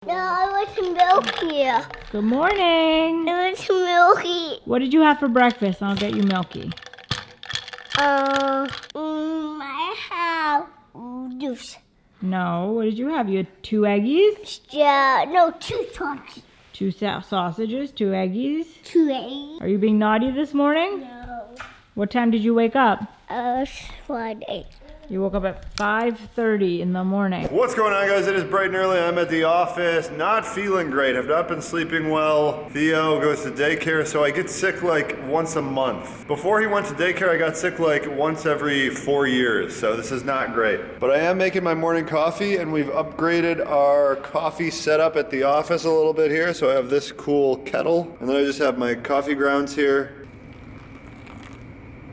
No, I want some milk here. Good morning. I want some milky. What did you have for breakfast? I'll get you milky. I have juice. No, what did you have? You had 2 eggies? Yeah, no, 2 sausages. 2 sausages, 2 eggies. 2 eggs. Are you being naughty this morning? No. What time did you wake up? 1 You woke up at 5:30 in the morning. What's going on, guys? It is bright and early. I'm at the office, not feeling great. Have not been sleeping well. Theo goes to daycare, so I get sick like once a month. Before he went to daycare, I got sick like once every 4 years, so this is not great. But I am making my morning coffee, and we've upgraded our coffee setup at the office a little bit here. So I have this cool kettle, and then I just have my coffee grounds here.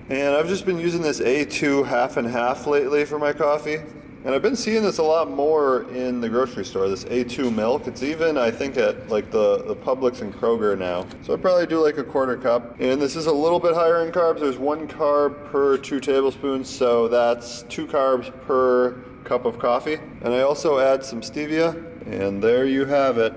And I've just been using this A2 half and half lately for my coffee. And I've been seeing this a lot more in the grocery store, this A2 milk. It's even, I think, at like the Publix and Kroger now. So I'd probably do like a 1/4 cup. And this is a little bit higher in carbs. There's 1 carb per 2 tablespoons. So that's 2 carbs per cup of coffee. And I also add some stevia. And there you have it.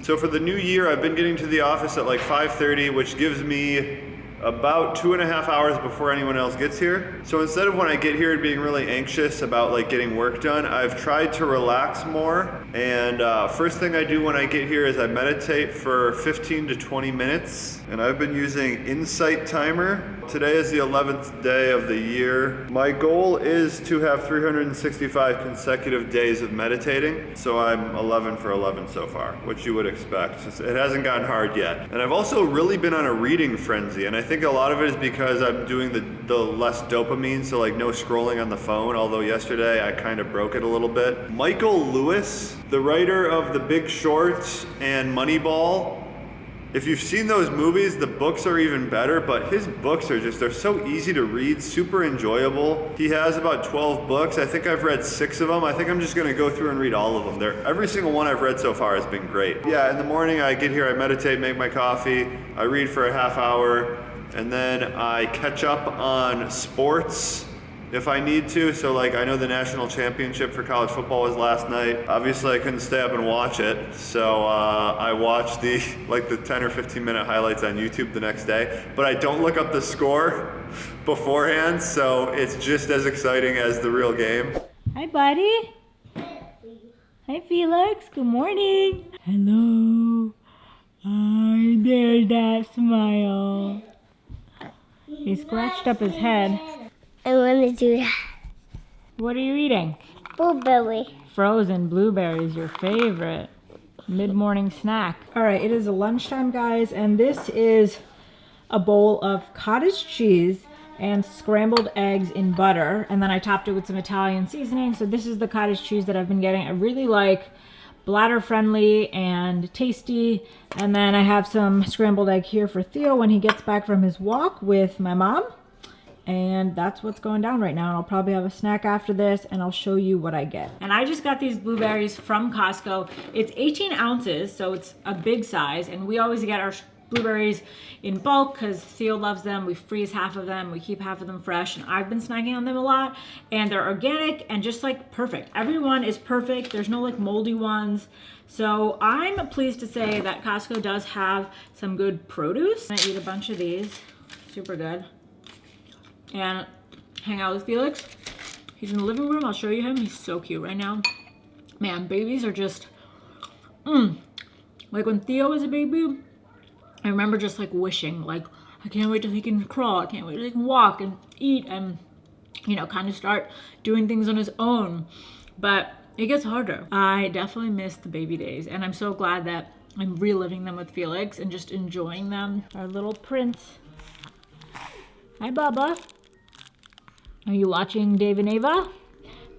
So for the new year, I've been getting to the office at like 5:30, which gives me about 2.5 hours before anyone else gets here. So instead of when I get here and being really anxious about like getting work done, I've tried to relax more. And first thing I do when I get here is I meditate for 15 to 20 minutes. And I've been using Insight Timer. Today is the 11th day of the year. My goal is to have 365 consecutive days of meditating. So I'm 11 for 11 so far, which you would expect. It hasn't gotten hard yet. And I've also really been on a reading frenzy. And I think a lot of it is because I'm doing the less dopamine, so like no scrolling on the phone, although yesterday I kind of broke it a little bit. Michael Lewis, the writer of The Big Short and Moneyball, if you've seen those movies, the books are even better, but his books are they're so easy to read, super enjoyable. He has about 12 books. I think I've read 6 of them. I think I'm just gonna go through and read all of them. Every single one I've read so far has been great. Yeah, in the morning I get here, I meditate, make my coffee, I read for a half hour, and then I catch up on sports if I need to. So like I know the national championship for college football was last night. Obviously I couldn't stay up and watch it. So I watched the 10 or 15 minute highlights on YouTube the next day. But I don't look up the score beforehand, so it's just as exciting as the real game. Hi, buddy. Hi, Felix. Good morning. Hello. Hi, there's that smile. He scratched up his head. I want to do that. What are you eating? Blueberry. Frozen blueberries, your favorite mid-morning snack. All right, it is lunchtime, guys, and this is a bowl of cottage cheese and scrambled eggs in butter, and then I topped it with some Italian seasoning. So this is the cottage cheese that I've been getting. I really like bladder friendly and tasty. And then I have some scrambled egg here for Theo when he gets back from his walk with my mom. And that's what's going down right now. And I'll probably have a snack after this, and I'll show you what I get. And I just got these blueberries from Costco. It's 18 ounces, so it's a big size. And we always get our blueberries in bulk because Theo loves them. We freeze half of them, we keep half of them fresh, and I've been snacking on them a lot. And they're organic and just like perfect. Everyone is perfect. There's no like moldy ones. So I'm pleased to say that Costco does have some good produce. I eat a bunch of these, super good. And hang out with Felix. He's in the living room. I'll show you him. He's so cute right now. Man, babies are just, like when Theo was a baby, I remember just like wishing, like, I can't wait till he can crawl. I can't wait till he can walk and eat and, you know, kind of start doing things on his own. But it gets harder. I definitely miss the baby days, and I'm so glad that I'm reliving them with Felix and just enjoying them. Our little prince. Hi, Bubba. Are you watching Dave and Ava?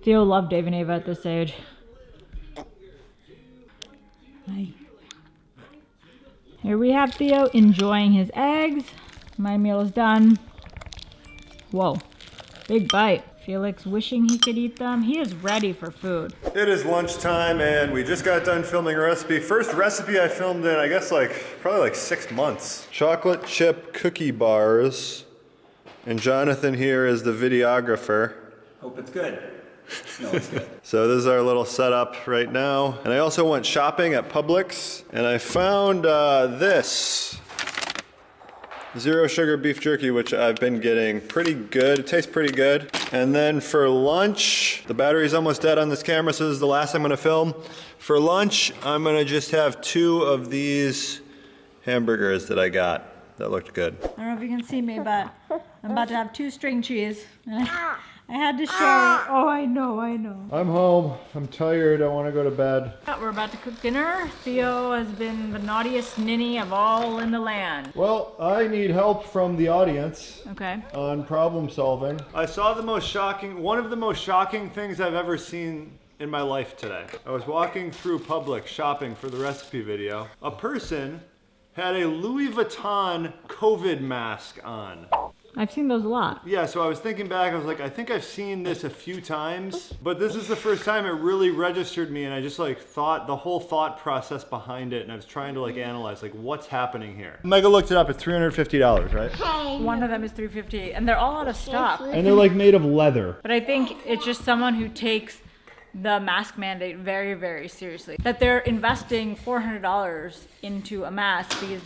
Theo loved Dave and Ava at this age. Hi. Here we have Theo enjoying his eggs. My meal is done. Whoa, big bite. Felix wishing he could eat them. He is ready for food. It is lunchtime and we just got done filming a recipe. First recipe I filmed in, I guess probably 6 months. Chocolate chip cookie bars. And Jonathan here is the videographer. Hope it's good. No, it's good. So this is our little setup right now. And I also went shopping at Publix, and I found this zero sugar beef jerky, which I've been getting pretty good. It tastes pretty good. And then for lunch, the battery's almost dead on this camera, so this is the last I'm gonna film. For lunch, I'm gonna just have 2 of these hamburgers that I got. That looked good. I don't know if you can see me, but I'm about to have 2 string cheese. I had to share it. Oh, I know. I'm home. I'm tired. I want to go to bed. We're about to cook dinner. Theo has been the naughtiest ninny of all in the land. Well, I need help from the audience. Okay. On problem solving. I saw one of the most shocking things I've ever seen in my life today. I was walking through Publix shopping for the recipe video. A person had a Louis Vuitton COVID mask on. I've seen those a lot. Yeah, so I was thinking back, I was like, I think I've seen this a few times, but this is the first time it really registered me, and I just like thought, the whole thought process behind it, and I was trying to like analyze, like, what's happening here? Mega looked it up, it's $350, right? One of them is $350, and they're all out of stock. And they're like made of leather. But I think it's just someone who takes the mask mandate very, very seriously. That they're investing $400 into a mask because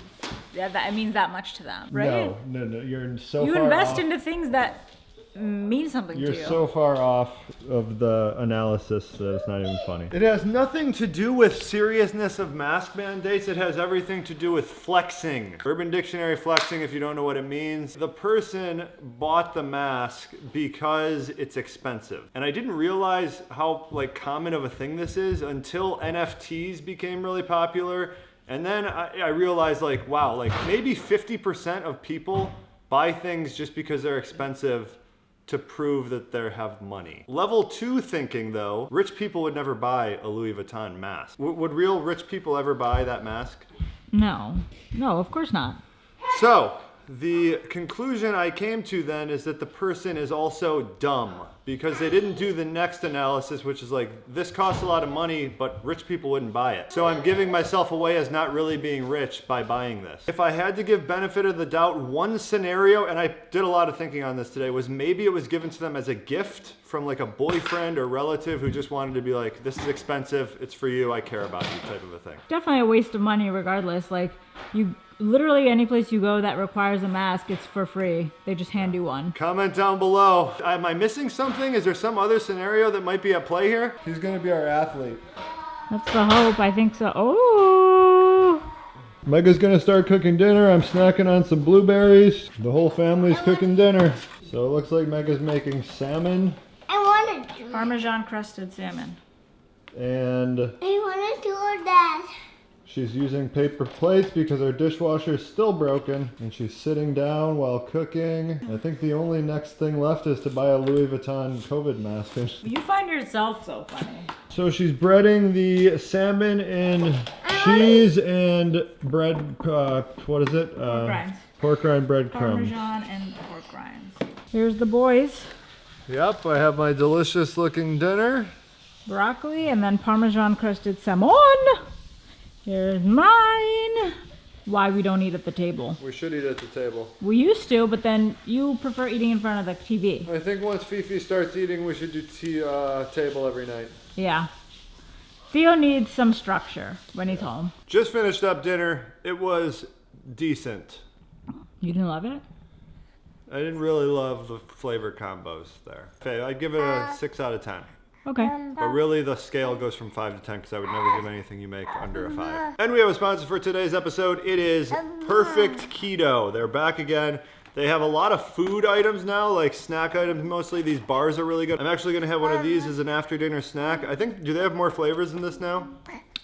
that means that much to them, right? No, you're so You far invest off. into things that mean something to you. You're so far off of the analysis that it's not even funny. It has nothing to do with seriousness of mask mandates. It has everything to do with flexing. Urban Dictionary flexing, if you don't know what it means. The person bought the mask because it's expensive. And I didn't realize how like common of a thing this is until NFTs became really popular. And then I realized like, wow, like maybe 50% of people buy things just because they're expensive to prove that they have money. Level 2 thinking though, rich people would never buy a Louis Vuitton mask. Would real rich people ever buy that mask? No, of course not. So, the conclusion I came to then is that the person is also dumb because they didn't do the next analysis, which is like, this costs a lot of money, but rich people wouldn't buy it. So I'm giving myself away as not really being rich by buying this. If I had to give benefit of the doubt, one scenario, and I did a lot of thinking on this today, was maybe it was given to them as a gift from like a boyfriend or relative who just wanted to be like, this is expensive, it's for you, I care about you type of a thing. Definitely a waste of money regardless. Like, you literally any place you go that requires a mask, it's for free. They just hand you one. Comment down below. Am I missing something? Is there some other scenario that might be at play here? He's gonna be our athlete. That's the hope. I think so. Oh! Mega's gonna start cooking dinner. I'm snacking on some blueberries. The whole family's cooking dinner. So it looks like Mega's making salmon I want to do Parmesan crusted salmon. and I want to do that. she's using paper plates because our dishwasher is still broken, and she's sitting down while cooking. I think the only next thing left is to buy a Louis Vuitton COVID mask. You find yourself so funny. So she's breading the salmon in cheese and bread, what is it? Pork rinds. Pork rind breadcrumbs. Parmesan and pork rinds. Here's the boys. Yep, I have my delicious looking dinner. Broccoli and then Parmesan crusted salmon. Here's mine. Why we don't eat at the table. We should eat at the table. We used to, but then you prefer eating in front of the TV. I think once Fifi starts eating, we should do table every night. Yeah. Theo needs some structure when he's home. Just finished up dinner. It was decent. You didn't love it? I didn't really love the flavor combos there. Okay, I'd give it a 6 out of 10. Okay. But really, the scale goes from 5 to 10 because I would never give anything you make under a 5. And we have a sponsor for today's episode. It is Perfect Keto. They're back again. They have a lot of food items now, like snack items mostly. These bars are really good. I'm actually going to have one of these as an after dinner snack. I think, do they have more flavors than this now?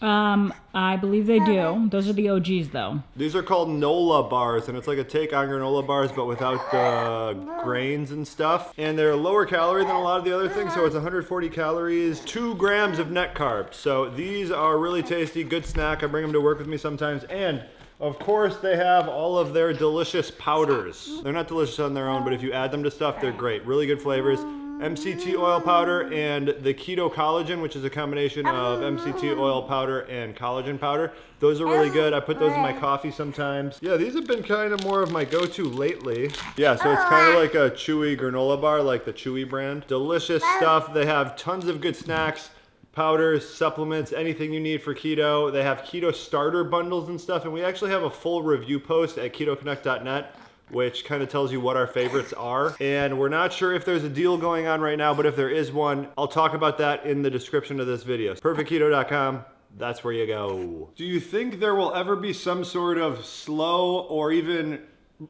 I believe they do. Those are the OGs though. These are called Nola bars, and it's like a take on granola bars, but without the grains and stuff. And they're lower calorie than a lot of the other things, so it's 140 calories, 2 grams of net carbs. So these are really tasty, good snack. I bring them to work with me sometimes. And of course, they have all of their delicious powders. They're not delicious on their own, but if you add them to stuff, they're great. Really good flavors. MCT oil powder and the Keto collagen, which is a combination of MCT oil powder and collagen powder. Those are really good. I put those in my coffee sometimes. Yeah, these have been kind of more of my go-to lately. Yeah, so it's kind of like a chewy granola bar, like the Chewy brand. Delicious stuff. They have tons of good snacks, powders, supplements, anything you need for keto. They have keto starter bundles and stuff, and we actually have a full review post at ketoconnect.net, which kind of tells you what our favorites are. And we're not sure if there's a deal going on right now, but if there is one, I'll talk about that in the description of this video. Perfectketo.com, that's where you go. Do you think there will ever be some sort of slow or even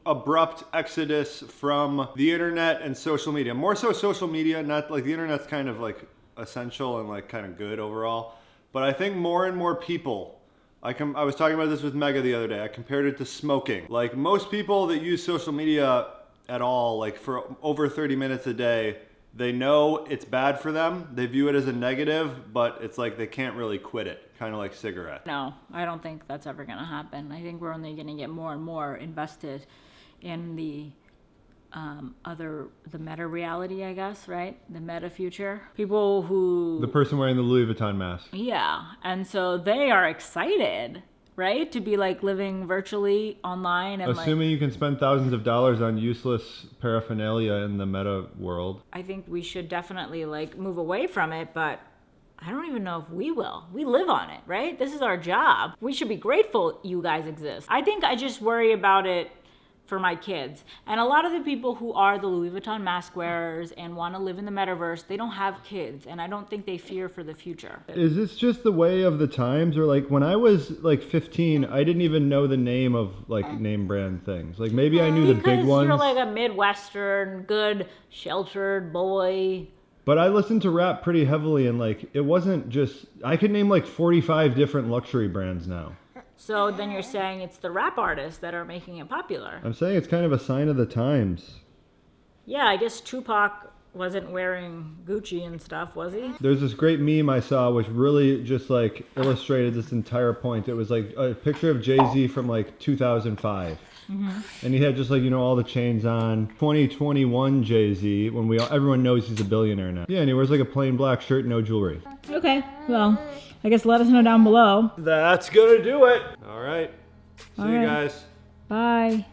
abrupt exodus from the internet and social media? More so social media, not like the internet's kind of like essential and like kind of good overall. But I think more and more people, I was talking about this with Mega the other day. I compared it to smoking. Like most people that use social media at all, like for over 30 minutes a day, they know it's bad for them. They view it as a negative, but it's like they can't really quit it. Kind of like cigarettes. No, I don't think that's ever going to happen. I think we're only going to get more and more invested in the meta reality, I guess, right? The meta future. People who... The person wearing the Louis Vuitton mask. Yeah. And so they are excited, right? To be like living virtually online and assuming you can spend thousands of dollars on useless paraphernalia in the meta world. I think we should definitely like move away from it, but I don't even know if we will. We live on it, right? This is our job. We should be grateful you guys exist. I think I just worry about it for my kids. And a lot of the people who are the Louis Vuitton mask wearers and want to live in the metaverse, they don't have kids, and I don't think they fear for the future. Is this just the way of the times? Or like when I was like 15, I didn't even know the name of like name brand things. Like maybe I knew the big ones. Because you're like a Midwestern, good, sheltered boy. But I listened to rap pretty heavily, and like it wasn't just, I could name like 45 different luxury brands now. So then you're saying it's the rap artists that are making it popular. I'm saying it's kind of a sign of the times. Yeah, I guess Tupac wasn't wearing Gucci and stuff, was he? There's this great meme I saw which really just like illustrated this entire point. It was like a picture of Jay-Z from like 2005. And he had just like, you know, all the chains on. 2021 Jay-Z, when everyone knows he's a billionaire now. Yeah, and he wears like a plain black shirt, no jewelry. Okay, well, I guess let us know down below. That's gonna do it. All right. See you guys. Bye.